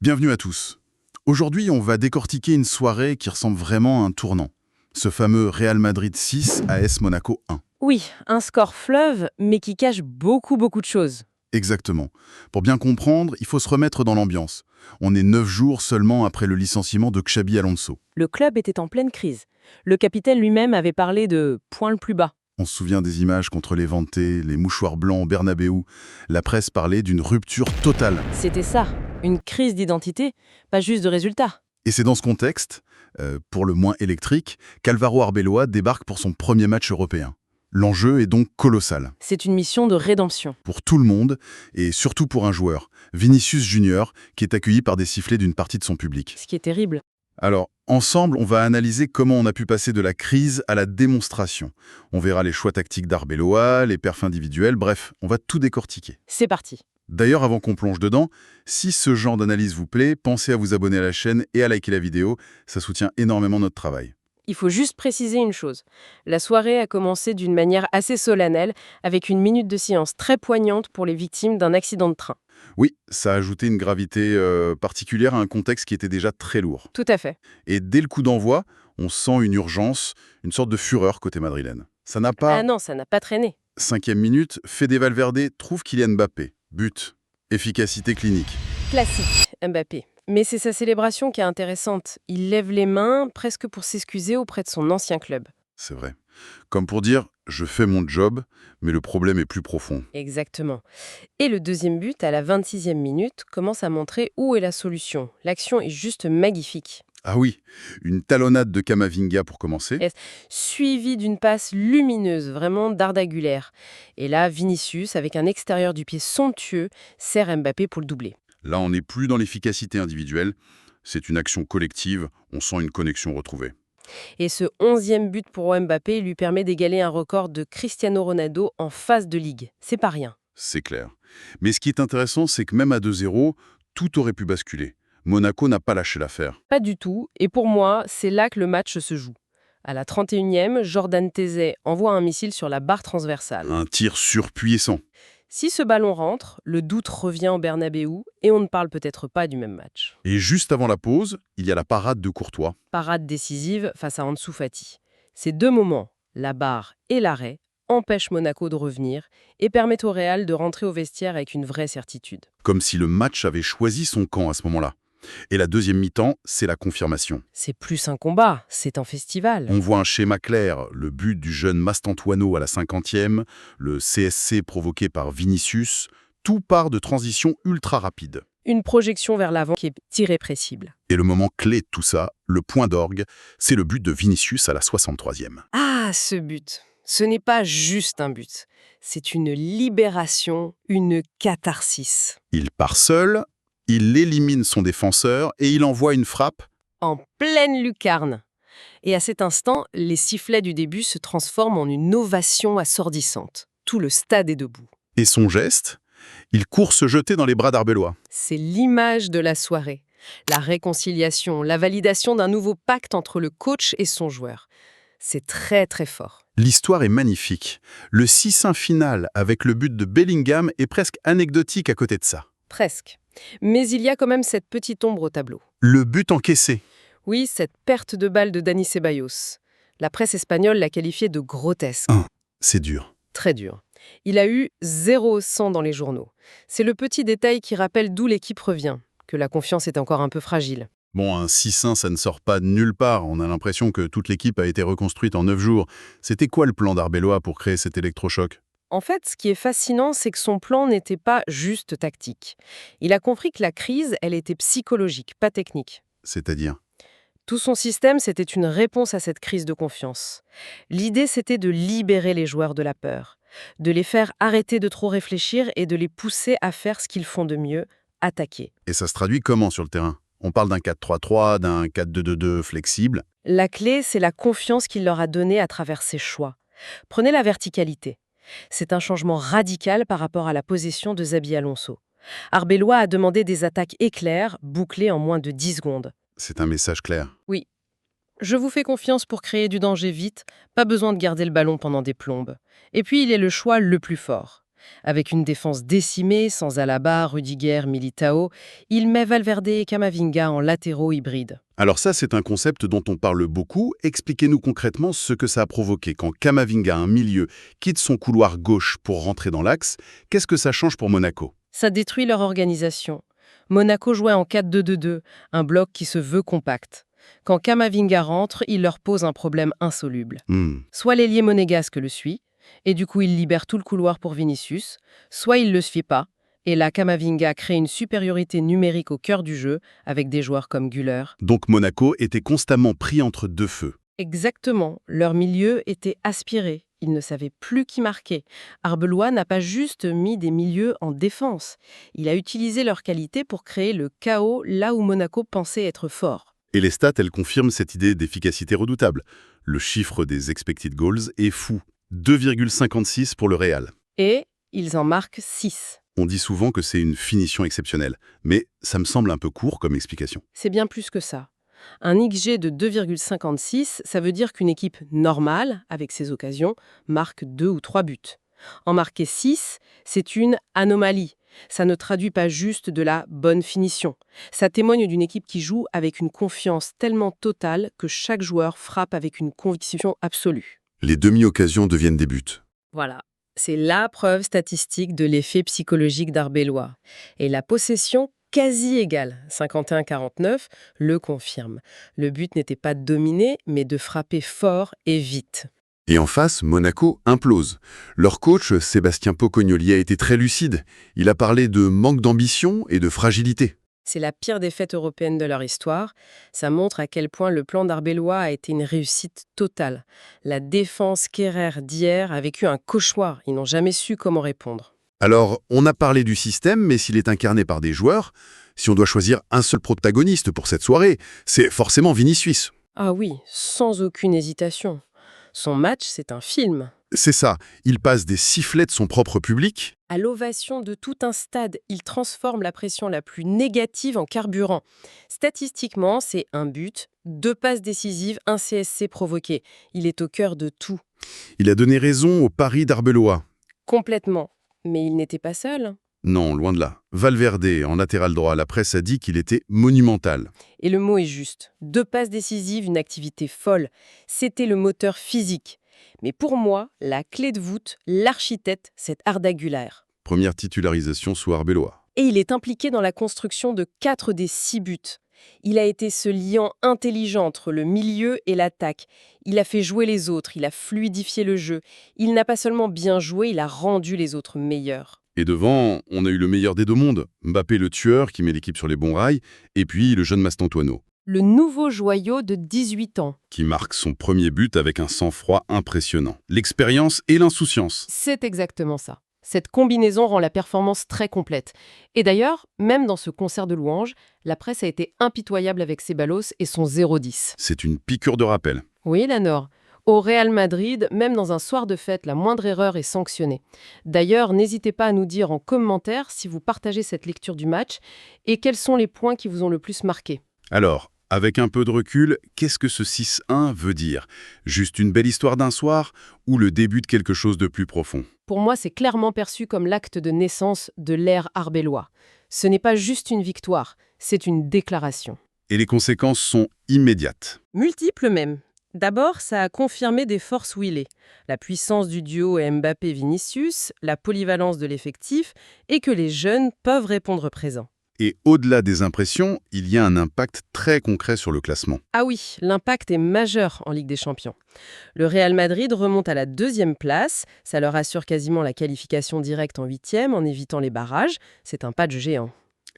Bienvenue à tous. Aujourd'hui, on va décortiquer une soirée qui ressemble vraiment à un tournant. Ce fameux Real Madrid 6 AS Monaco 1. Oui, un score fleuve, mais qui cache beaucoup de choses. Exactement. Pour bien comprendre, il faut se remettre dans l'ambiance. On est 9 jours seulement après le licenciement de Xabi Alonso. Le club était en pleine crise. Le capitaine lui-même avait parlé de point le plus bas. On se souvient des images contre les vantés, les mouchoirs blancs au Bernabéu. La presse parlait d'une rupture totale. C'était ça, une crise d'identité, pas juste de résultats. Et c'est dans ce contexte, pour le moins électrique, qu'Alvaro Arbeloa débarque pour son premier match européen. L'enjeu est donc colossal. C'est une mission de rédemption. Pour tout le monde, et surtout pour un joueur, Vinicius Junior, qui est accueilli par des sifflets d'une partie de son public. Ce qui est terrible. Alors, ensemble, on va analyser comment on a pu passer de la crise à la démonstration. On verra les choix tactiques d'Arbeloa, les perfs individuels, bref, on va tout décortiquer. C'est parti. D'ailleurs, avant qu'on plonge dedans, si ce genre d'analyse vous plaît, pensez à vous abonner à la chaîne et à liker la vidéo, ça soutient énormément notre travail. Il faut juste préciser une chose. La soirée a commencé d'une manière assez solennelle, avec une minute de silence très poignante pour les victimes d'un accident de train. Oui, ça a ajouté une gravité particulière à un contexte qui était déjà très lourd. Tout à fait. Et dès le coup d'envoi, on sent une urgence, une sorte de fureur côté madrilène. Ça n'a pas... Ah non, ça n'a pas traîné. 5e minute, Fede Valverde trouve Kylian Mbappé. But. Efficacité clinique. Classique, Mbappé. Mais c'est sa célébration qui est intéressante. Il lève les mains, presque pour s'excuser auprès de son ancien club. C'est vrai. Comme pour dire, je fais mon job, mais le problème est plus profond. Exactement. Et le deuxième but, à la 26e minute, commence à montrer où est la solution. L'action est juste magnifique. Ah oui, une talonnade de Camavinga pour commencer. Suivi d'une passe lumineuse, vraiment dardagulaire. Et là, Vinicius, avec un extérieur du pied somptueux, sert Mbappé pour le doubler. Là, on n'est plus dans l'efficacité individuelle, c'est une action collective, on sent une connexion retrouvée. Et ce 11e but pour Mbappé lui permet d'égaler un record de Cristiano Ronaldo en phase de ligue. C'est pas rien. C'est clair. Mais ce qui est intéressant, c'est que même à 2-0, tout aurait pu basculer. Monaco n'a pas lâché l'affaire. Pas du tout. Et pour moi, c'est là que le match se joue. À la 31e, Jordan Taizé envoie un missile sur la barre transversale. Un tir surpuissant. Si ce ballon rentre, le doute revient au Bernabéu et on ne parle peut-être pas du même match. Et juste avant la pause, il y a la parade de Courtois. Parade décisive face à Ansu Fati. Ces deux moments, la barre et l'arrêt, empêchent Monaco de revenir et permettent au Real de rentrer au vestiaire avec une vraie certitude. Comme si le match avait choisi son camp à ce moment-là. Et la deuxième mi-temps, c'est la confirmation. C'est plus un combat, c'est un festival. On voit un schéma clair, le but du jeune Mastantuono à la 50e, le CSC provoqué par Vinicius, tout part de transition ultra rapide. Une projection vers l'avant qui est irrépressible. Et le moment clé de tout ça, le point d'orgue, c'est le but de Vinicius à la 63e. Ah, ce but. Ce n'est pas juste un but. C'est une libération, une catharsis. Il part seul, il élimine son défenseur et il envoie une frappe. En pleine lucarne. Et à cet instant, les sifflets du début se transforment en une ovation assourdissante. Tout le stade est debout. Et son geste, il court se jeter dans les bras d'Arbeloa. C'est l'image de la soirée. La réconciliation, la validation d'un nouveau pacte entre le coach et son joueur. C'est très très fort. L'histoire est magnifique. Le 6-1 final avec le but de Bellingham est presque anecdotique à côté de ça. Presque. Mais il y a quand même cette petite ombre au tableau. Le but encaissé. Oui, cette perte de balle de Dani Ceballos. La presse espagnole l'a qualifié de grotesque. C'est dur. Très dur. Il a eu 0 sang dans les journaux. C'est le petit détail qui rappelle d'où l'équipe revient, que la confiance est encore un peu fragile. Bon, un 6-1, ça ne sort pas de nulle part. On a l'impression que toute l'équipe a été reconstruite en 9 jours. C'était quoi le plan d'Arbeloa pour créer cet électrochoc ? En fait, ce qui est fascinant, c'est que son plan n'était pas juste tactique. Il a compris que la crise, elle était psychologique, pas technique. C'est-à-dire ? Tout son système, c'était une réponse à cette crise de confiance. L'idée, c'était de libérer les joueurs de la peur, de les faire arrêter de trop réfléchir et de les pousser à faire ce qu'ils font de mieux, attaquer. Et ça se traduit comment sur le terrain ? On parle d'un 4-3-3, d'un 4-2-2-2 flexible. La clé, c'est la confiance qu'il leur a donnée à travers ses choix. Prenez la verticalité. C'est un changement radical par rapport à la possession de Xabi Alonso. Arbeloa a demandé des attaques éclairs, bouclées en moins de 10 secondes. C'est un message clair. Oui. Je vous fais confiance pour créer du danger vite, pas besoin de garder le ballon pendant des plombes. Et puis il est le choix le plus fort. Avec une défense décimée, sans Alaba, Rudiger, Militao, il met Valverde et Camavinga en latéraux hybrides. Alors ça, c'est un concept dont on parle beaucoup. Expliquez-nous concrètement ce que ça a provoqué quand Camavinga, un milieu, quitte son couloir gauche pour rentrer dans l'axe. Qu'est-ce que ça change pour Monaco? Ça détruit leur organisation. Monaco jouait en 4-2-2-2, un bloc qui se veut compact. Quand Camavinga rentre, il leur pose un problème insoluble. Soit l'ailier monégasque le suit, et du coup il libère tout le couloir pour Vinicius, soit il le suit pas, et là Camavinga crée une supériorité numérique au cœur du jeu, avec des joueurs comme Güler. Donc Monaco était constamment pris entre deux feux. Exactement, leur milieu était aspiré. Ils ne savaient plus qui marquer. Arbeloa n'a pas juste mis des milieux en défense. Il a utilisé leur qualité pour créer le chaos là où Monaco pensait être fort. Et les stats, elles confirment cette idée d'efficacité redoutable. Le chiffre des expected goals est fou. 2,56 pour le Real. Et ils en marquent 6. On dit souvent que c'est une finition exceptionnelle, mais ça me semble un peu court comme explication. C'est bien plus que ça. Un XG de 2,56, ça veut dire qu'une équipe normale, avec ses occasions, marque 2 ou 3 buts. En marquer 6, c'est une anomalie. Ça ne traduit pas juste de la bonne finition. Ça témoigne d'une équipe qui joue avec une confiance tellement totale que chaque joueur frappe avec une conviction absolue. Les demi-occasions deviennent des buts. Voilà. C'est la preuve statistique de l'effet psychologique d'Arbeloa. Et la possession quasi égale, 51-49, le confirme. Le but n'était pas de dominer, mais de frapper fort et vite. Et en face, Monaco implose. Leur coach, Sébastien Pocognoli, a été très lucide. Il a parlé de manque d'ambition et de fragilité. C'est la pire défaite européenne de leur histoire. Ça montre à quel point le plan d'Arbeloa a été une réussite totale. La défense Kerrer d'hier a vécu un cauchemar. Ils n'ont jamais su comment répondre. Alors, on a parlé du système, mais s'il est incarné par des joueurs, si on doit choisir un seul protagoniste pour cette soirée, c'est forcément Vinicius. Ah oui, sans aucune hésitation. Son match, c'est un film. C'est ça, il passe des sifflets de son propre public. À l'ovation de tout un stade, il transforme la pression la plus négative en carburant. Statistiquement, c'est un but, 2 passes décisives, un CSC provoqué. Il est au cœur de tout. Il a donné raison au pari d'Arbeloa. Complètement. Mais il n'était pas seul. Non, loin de là. Valverde, en latéral droit, la presse a dit qu'il était monumental. Et le mot est juste. 2 passes décisives, une activité folle. C'était le moteur physique. Mais pour moi, la clé de voûte, l'architecte, c'est Arda Güler. Première titularisation sous Arbeloa. Et il est impliqué dans la construction de 4 des 6 buts. Il a été ce liant intelligent entre le milieu et l'attaque. Il a fait jouer les autres, il a fluidifié le jeu. Il n'a pas seulement bien joué, il a rendu les autres meilleurs. Et devant, on a eu le meilleur des deux mondes. Mbappé le tueur qui met l'équipe sur les bons rails, et puis le jeune Mastantuono, Le nouveau joyau de 18 ans. qui marque son premier but avec un sang-froid impressionnant. L'expérience et l'insouciance. C'est exactement ça. Cette combinaison rend la performance très complète. Et d'ailleurs, même dans ce concert de louanges, la presse a été impitoyable avec Ceballos et son 0-10. C'est une piqûre de rappel. Oui, Lanor. Au Real Madrid, même dans un soir de fête, la moindre erreur est sanctionnée. D'ailleurs, n'hésitez pas à nous dire en commentaire si vous partagez cette lecture du match et quels sont les points qui vous ont le plus marqué. Alors, avec un peu de recul, qu'est-ce que ce 6-1 veut dire? Juste une belle histoire d'un soir ou le début de quelque chose de plus profond? Pour moi, c'est clairement perçu comme l'acte de naissance de l'ère arbellois. Ce n'est pas juste une victoire, c'est une déclaration. Et les conséquences sont immédiates. Multiples même. D'abord, ça a confirmé des forces où il est. La puissance du duo Mbappé-Vinicius, la polyvalence de l'effectif et que les jeunes peuvent répondre présent. Et au-delà des impressions, il y a un impact très concret sur le classement. Ah oui, l'impact est majeur en Ligue des Champions. Le Real Madrid remonte à la 2e place, ça leur assure quasiment la qualification directe en 8e en évitant les barrages. C'est un pas de géant.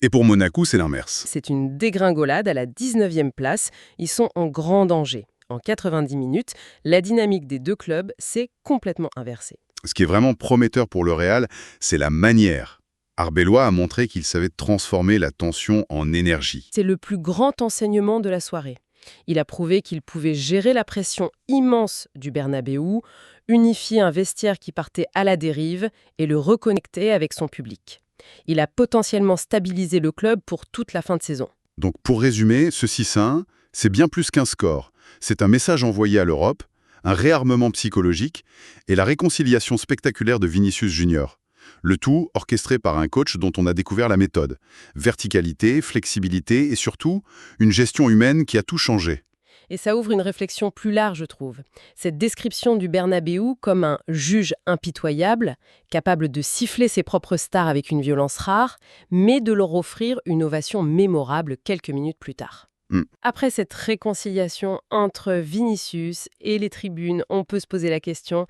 Et pour Monaco, c'est l'inverse. C'est une dégringolade à la 19e place, ils sont en grand danger. En 90 minutes, la dynamique des deux clubs s'est complètement inversée. Ce qui est vraiment prometteur pour le Real, c'est la manière. Arbeloa a montré qu'il savait transformer la tension en énergie. C'est le plus grand enseignement de la soirée. Il a prouvé qu'il pouvait gérer la pression immense du Bernabéu, unifier un vestiaire qui partait à la dérive et le reconnecter avec son public. Il a potentiellement stabilisé le club pour toute la fin de saison. Donc pour résumer, ce 6-1, c'est bien plus qu'un score. C'est un message envoyé à l'Europe, un réarmement psychologique et la réconciliation spectaculaire de Vinicius Junior. Le tout orchestré par un coach dont on a découvert la méthode. Verticalité, flexibilité et surtout, une gestion humaine qui a tout changé. Et ça ouvre une réflexion plus large, je trouve. Cette description du Bernabéu comme un juge impitoyable, capable de siffler ses propres stars avec une violence rare, mais de leur offrir une ovation mémorable quelques minutes plus tard. Hmm. Après cette réconciliation entre Vinicius et les tribunes, on peut se poser la question,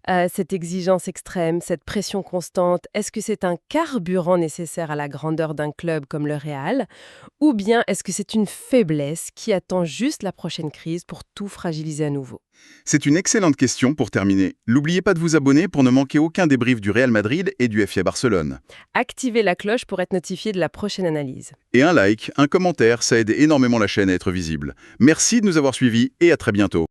cette exigence extrême, cette pression constante, est-ce que c'est un carburant nécessaire à la grandeur d'un club comme le Real, ou bien est-ce que c'est une faiblesse qui attend juste la prochaine crise pour tout fragiliser à nouveau? C'est une excellente question pour terminer. N'oubliez pas de vous abonner pour ne manquer aucun débrief du Real Madrid et du FC Barcelone. Activez la cloche pour être notifié de la prochaine analyse. Et un like, un commentaire, ça aide énormément la chaîne à être visible. Merci de nous avoir suivis et à très bientôt.